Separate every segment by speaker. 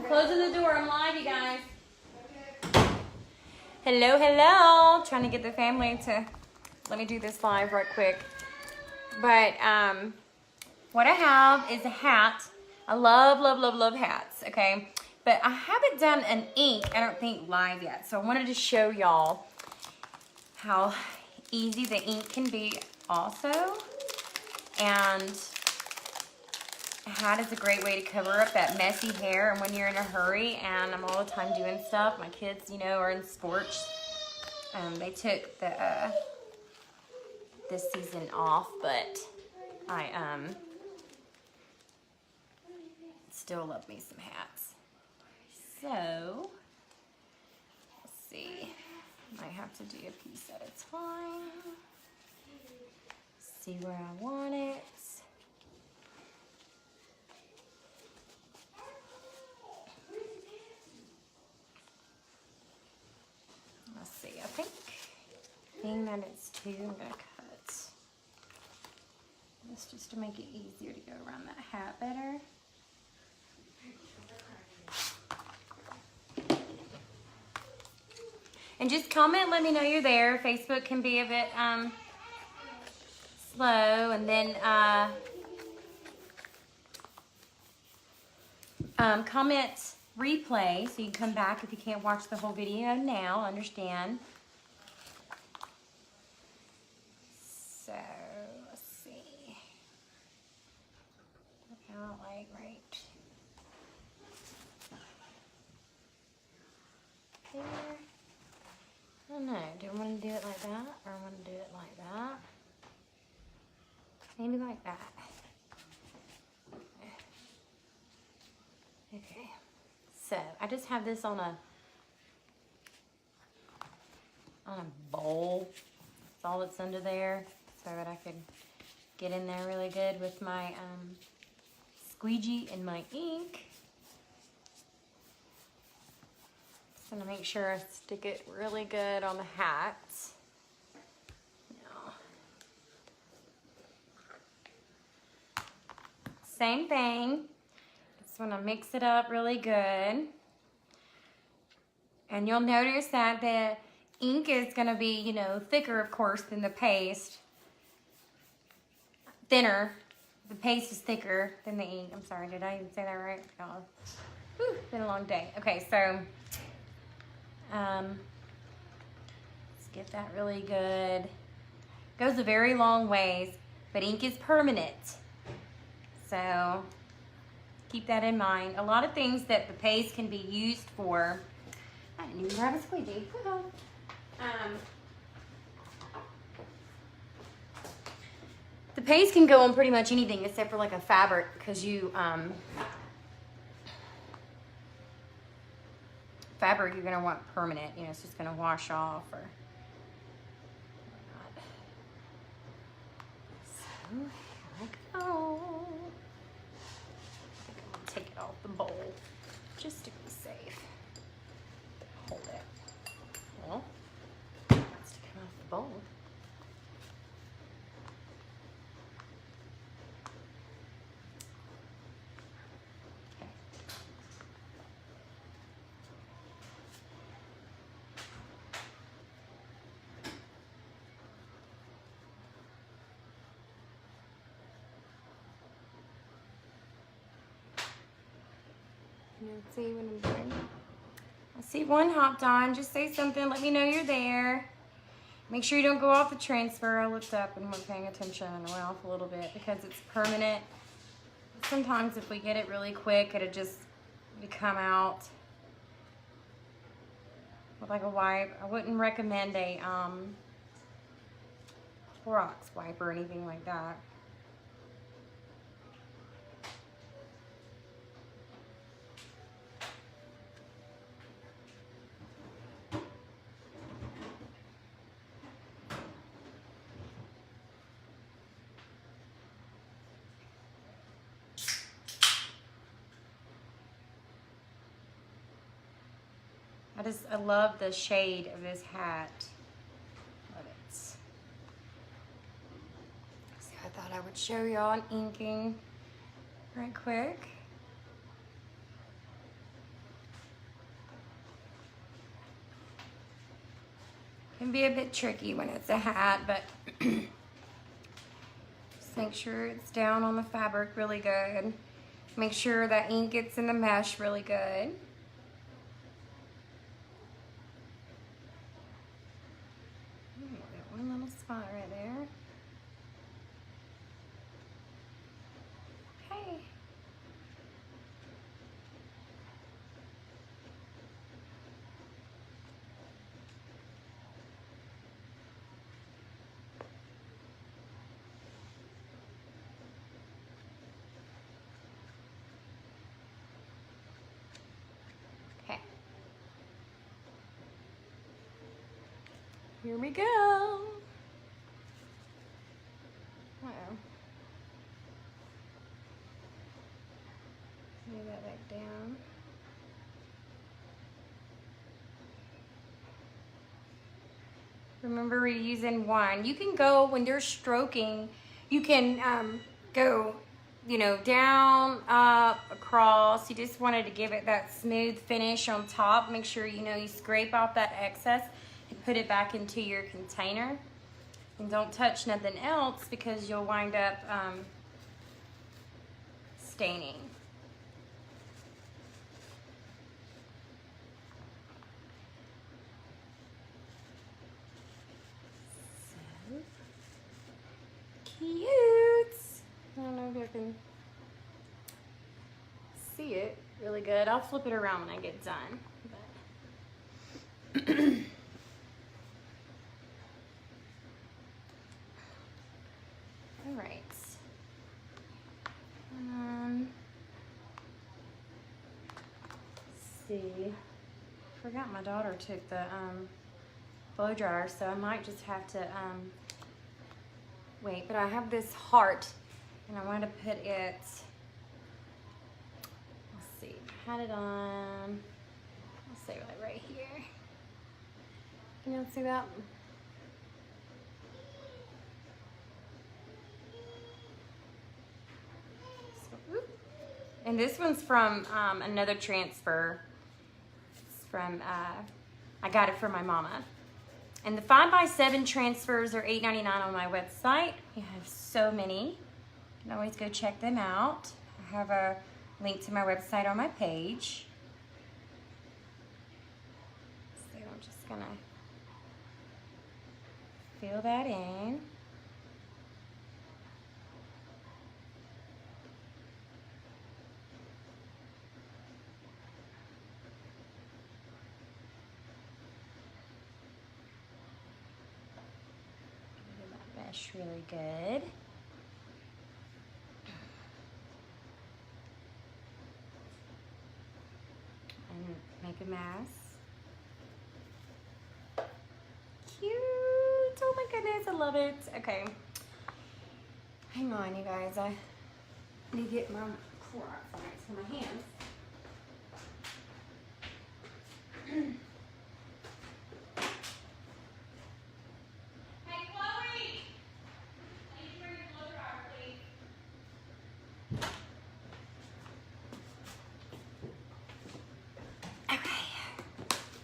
Speaker 1: closing the door. I'm live, you guys. Hello, hello. Trying to get the family to let me do this live right quick. But what I have is a hat. I love, love, love, love hats, okay? But I haven't done an ink, I don't think, live yet. So I wanted to show y'all how easy the ink can be also. And a hat is a great way to cover up that messy hair and when you're in a hurry and I'm all the time doing stuff. My kids, you know, are in sports. They took the this season off, but I still love me some hats. So let's see. Might have to do a piece at a time. See where I want it. Let's see, I think being that it's two, I'm gonna cut this just to make it easier to go around that hat better. And just comment, let me know you're there. Facebook can be a bit slow, and then comment replay so you can come back if you can't watch the whole video now. Understand? So let's see. About like right there. I don't know. Do I want to do it like that, or I want to do it like that? Maybe like that. Okay. So I just have this on a bowl. That's all that's under there, so that I could get in there really good with my squeegee and my ink. Just gonna make sure I stick it really good on the hat. Now, same thing. Just want to mix it up really good. And you'll notice that the ink is going to be, you know, thicker, of course, than the paste. Thinner. The paste is thicker than the ink. I'm sorry, did I even say that right? God. Whew, been a long day. Okay, so let's get that really good. Goes a very long ways, but ink is permanent. So keep that in mind. A lot of things that the paste can be used for. I didn't even grab a squeegee. The paste can go on pretty much anything except for like a fabric, because you fabric you're gonna want permanent. You know, it's just gonna wash off or whatnot. So here I go. Take it off the bowl just to be safe. Hold it. Well, let's take it off the bowl. Okay. Let's see what I'm doing. I see one hopped on. Just say something. Let me know you're there. Make sure you don't go off the transfer. I looked up and wasn't paying attention and went off a little bit because it's permanent. Sometimes if we get it really quick, it'll just come out with like a wipe. I wouldn't recommend a Clorox wipe or anything like that. I love the shade of this hat. Love it. So I thought I would show y'all an inking right quick. can be a bit tricky when it's a hat, but just make sure it's down on the fabric really good. Make sure that ink gets in the mesh really good. That one little spot right there. Okay. Okay. Here we go. Lay that back down. Remember, we're using one. You can go, when you're stroking, you can go, you know, down, up, across. You just wanted to give it that smooth finish on top. Make sure, you know, you scrape off that excess and put it back into your container. And don't touch nothing else because you'll wind up staining. Cute. I don't know if I can see it really good. I'll flip it around when I get done. But all right. Let's see. Forgot my daughter took the blow dryer, so I might just have to wait, but I have this heart and I want to put it, let's see, had it on, let's say right here. Can y'all see that? So, and this one's from another transfer. It's from, I got it from my mama. And the 5x7 transfers are $8.99 on my website. We have so many. You can always go check them out. I have a link to my website on my page. So I'm just gonna fill that in. Mesh really good. And make a mess. Cute. Oh my goodness, I love it. Okay. Hang on, you guys. I need to get my Clorox next to my hands.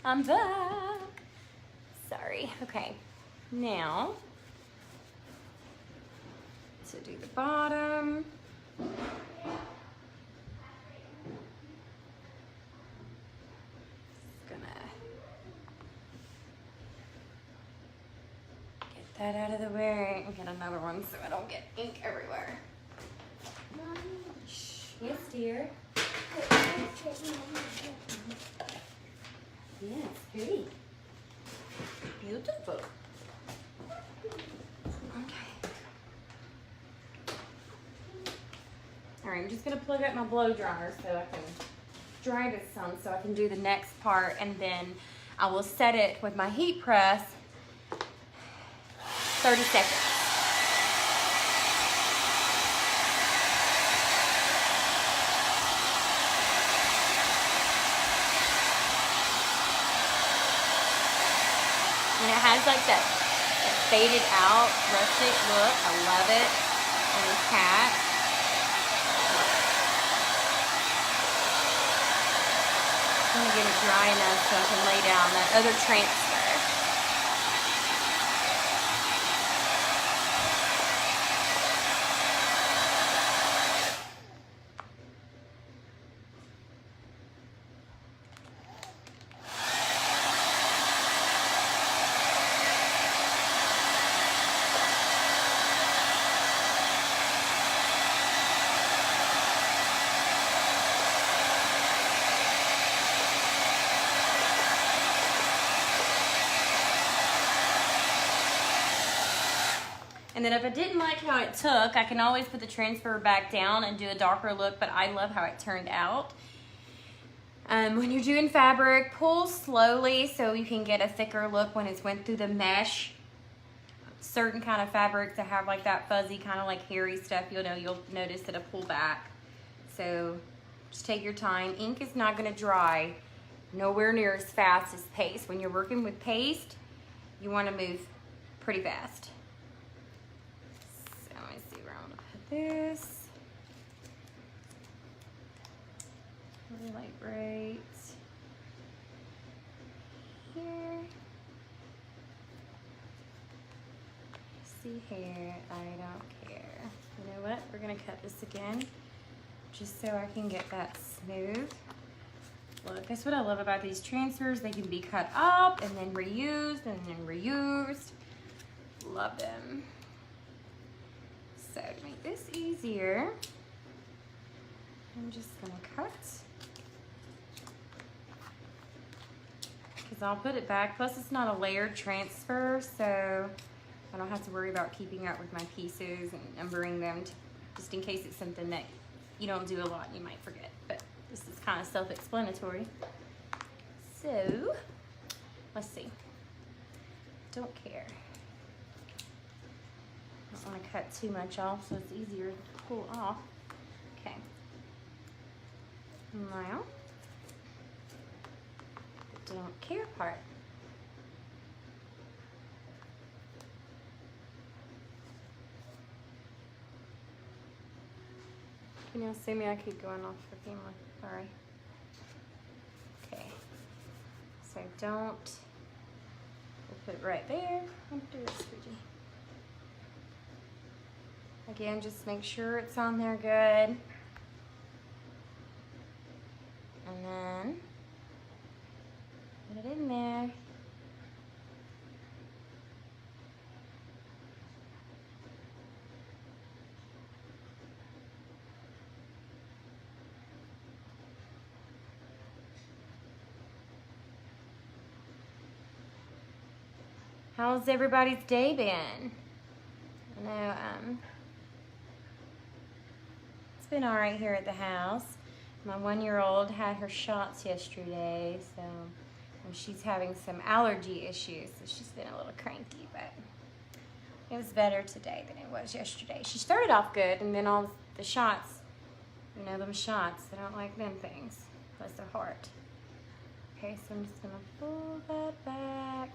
Speaker 1: I'm back. Sorry. Okay. Now, to do the bottom. Just gonna get that out of the way and get another one so I don't get ink everywhere. Yes, dear. Yeah, it's pretty. Beautiful. Okay. All right, I'm just gonna plug up my blow dryer so I can dry this some so I can do the next part, and then I will set it with my heat press 30 seconds. And it has like that faded out rustic look. I love it on this hat. I'm gonna get it dry enough so I can lay down that other transfer. And then if I didn't like how it took, I can always put the transfer back down and do a darker look, but I love how it turned out. When you're doing fabric, pull slowly so you can get a thicker look when it's went through the mesh. Certain kind of fabrics that have like that fuzzy kind of like hairy stuff, you'll notice it'll pull back. So just take your time. Ink is not gonna dry nowhere near as fast as paste. When you're working with paste, you wanna move pretty fast. So let me see where I'm gonna put this. Really like right here. See here, I don't care. You know what? We're gonna cut this again just so I can get that smooth. Look, that's what I love about these transfers. They can be cut up and then reused and then reused. Love them. So to make this easier, I'm just gonna cut. Because I'll put it back. Plus it's not a layered transfer, so I don't have to worry about keeping up with my pieces and numbering them, just in case it's something that you don't do a lot and you might forget. But this is kind of self-explanatory. So, let's see. Don't care. I don't want to cut too much off so it's easier to pull off. Okay. Now, the don't care part. Can y'all see me? I keep going off the camera. Sorry. Okay. So don't. We'll put it right there. I'm gonna do it, Squeegee. Again, just make sure it's on there good. And then put it in there. How's everybody's day been? I know it's been all right here at the house. My 1-year-old had her shots yesterday, so she's having some allergy issues, so she's been a little cranky, but it was better today than it was yesterday. She started off good, and then all the shots, you know, them shots, I don't like them things. Bless her heart. Okay, so I'm just gonna pull that back.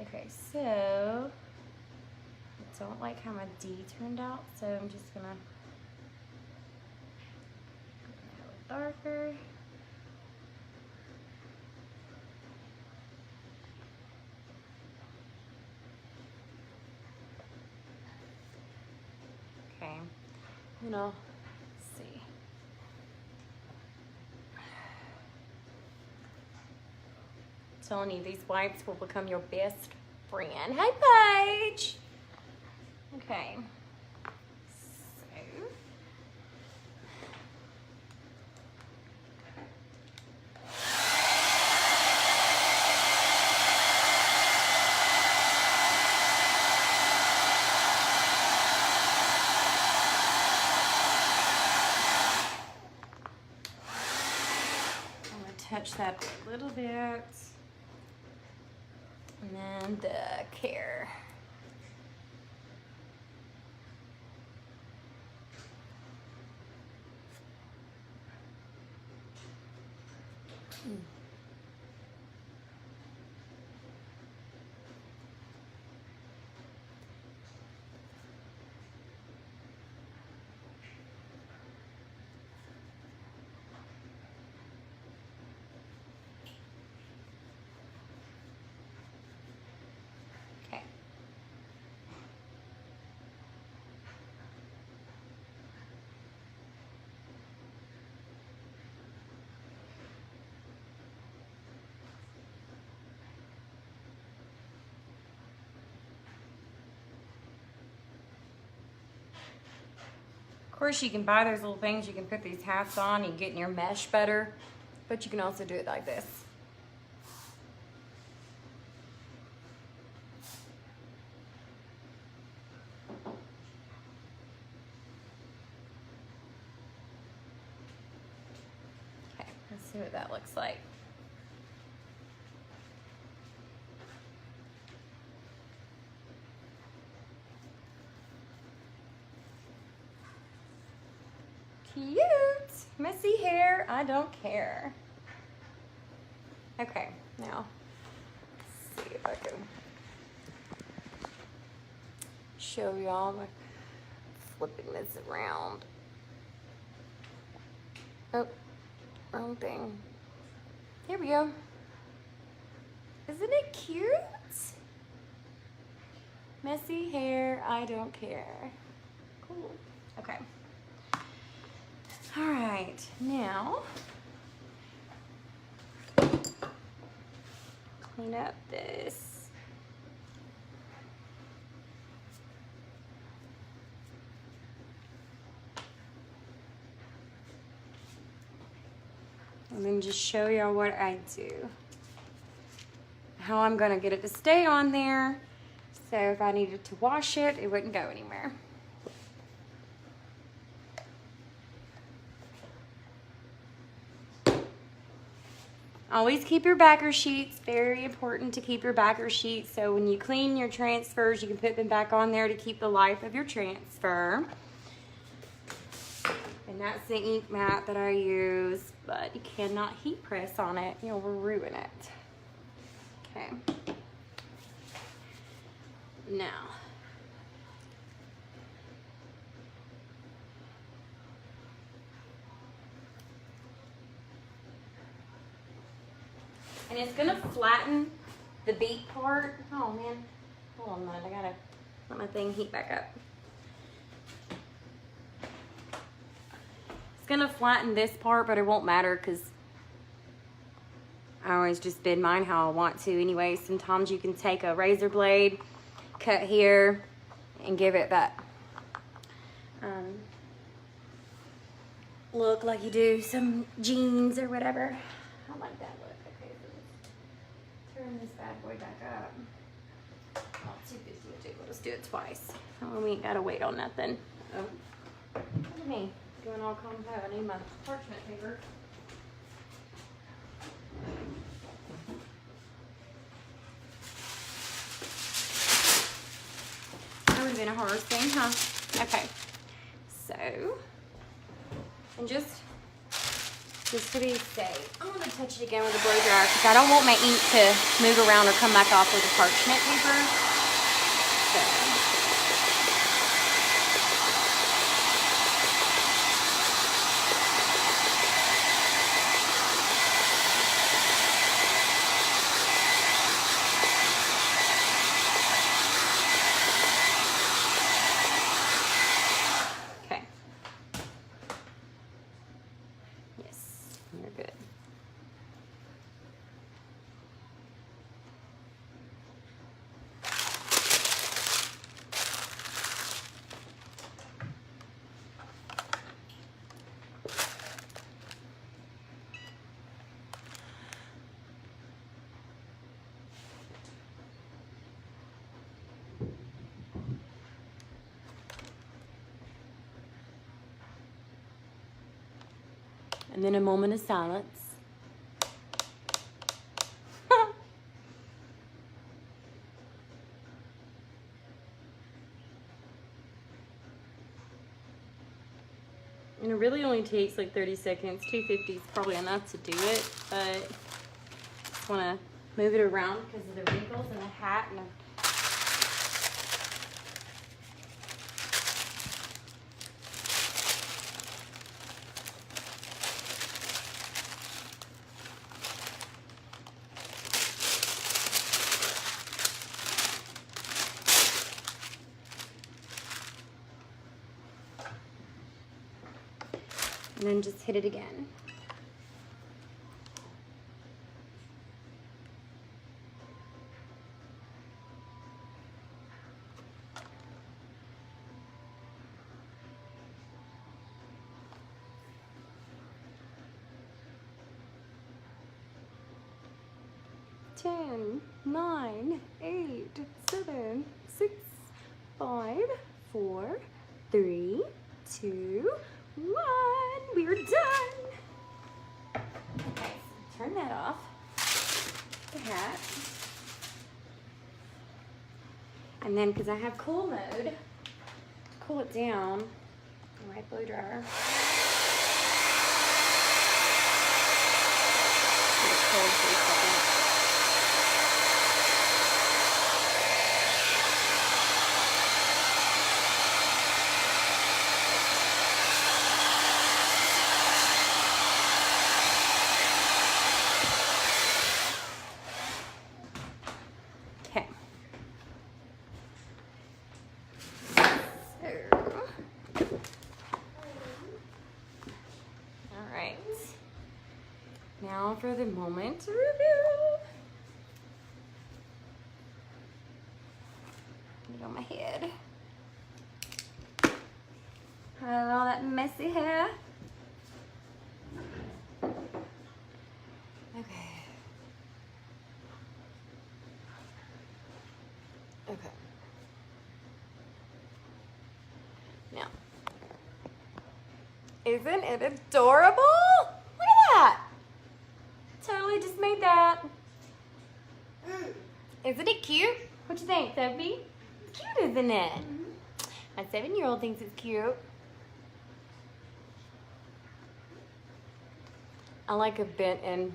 Speaker 1: Okay, so I don't like how my D turned out, so I'm just gonna go a little darker. Okay, you know, let's see. Telling you, these wipes will become your best friend. Hi, Paige. Okay. So. I'm gonna touch that a little bit. And then the care. Of course, you can buy those little things. You can put these hats on and get in your mesh better, but you can also do it like this. see what that looks like. Cute. Messy hair, I don't care. Okay, now, let's see if I can show y'all by flipping this around. Oh, wrong thing. Here we go. Isn't it cute? Messy hair, I don't care. Cool. Okay. All right, now clean up this. And then just show y'all what I do. How I'm gonna get it to stay on there. So if I needed to wash it, it wouldn't go anywhere. Always keep your backer sheets. Very important to keep your backer sheets. So when you clean your transfers, you can put them back on there to keep the life of your transfer. And that's the ink mat that I use, but you cannot heat press on it. You'll ruin it. Okay. Now. And it's gonna flatten the beak part. Oh man, hold on a minute, I gotta let my thing heat back up. It's gonna flatten this part, but it won't matter because I always just bend mine how I want to anyway. Sometimes you can take a razor blade, cut here, and give it that look like you do some jeans or whatever. I like that look. Okay, so turn this bad boy back up. Oh, 250 will do. We'll just do it twice. Oh, we ain't gotta wait on nothing. Oh, look at me doing all combo. I need my parchment paper. That would have been a hard thing, huh? Okay, so, and just to be safe, I'm going to touch it again with a blow dryer because I don't want my ink to move around or come back off with the parchment paper. So. And then a moment of silence. And it really only takes like 30 seconds. 250 is probably enough to do it, but I just want to move it around because of the wrinkles in the hat and then just hit it again. Ten, 9, 8, 7, 6, 5, 4, 3, 2, 1. We're done. Okay. the hat. And then, because I have cool mode, to cool it down, my blow dryer. Get it cold for a second. Now for the moment review. Get it on my head. All that messy hair. Okay. Okay. Now, isn't it adorable? Look at that. Totally just made that. Isn't it cute? What you think, Sophie? It's cute, isn't it? My 7-year-old thinks it's cute. I like a bent-in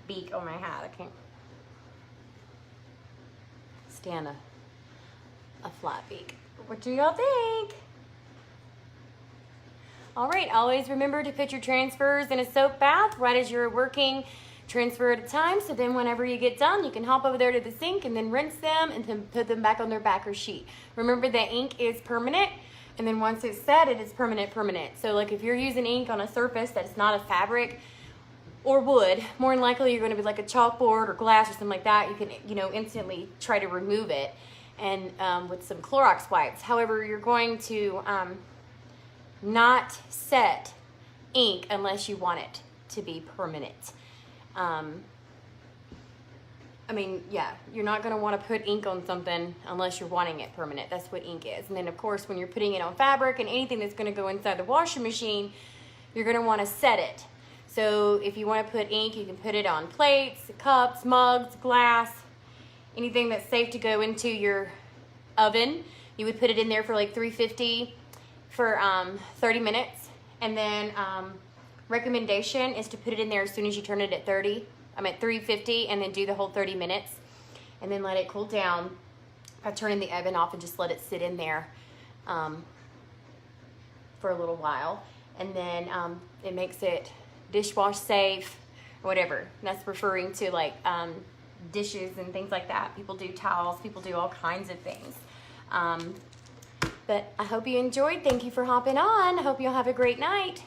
Speaker 1: beak on my hat. I can't stand a flat beak. What do y'all think? All right, always remember to put your transfers in a soap bath right as you're working. Transfer at a time, so then whenever you get done, you can hop over there to the sink and then rinse them and then put them back on their backer sheet. Remember that ink is permanent, and then once it's set, it is permanent. So like if you're using ink on a surface that's not a fabric or wood, more than likely you're going to be like a chalkboard or glass or something like that. You can, you know, instantly try to remove it and with some Clorox wipes. However, you're going to not set ink unless you want it to be permanent. I mean, yeah, you're not going to want to put ink on something unless you're wanting it permanent. That's what ink is. And then, of course, when you're putting it on fabric and anything that's going to go inside the washing machine, you're going to want to set it. So if you want to put ink, you can put it on plates, cups, mugs, glass, anything that's safe to go into your oven. You would put it in there for like 350 for 30 minutes. And then recommendation is to put it in there as soon as you turn it at 350, and then do the whole 30 minutes. And then let it cool down by turning the oven off and just let it sit in there for a little while. And then it makes it dishwash safe or whatever. And that's referring to like dishes and things like that. People do towels, people do all kinds of things. But I hope you enjoyed. Thank you for hopping on. I hope you'll have a great night.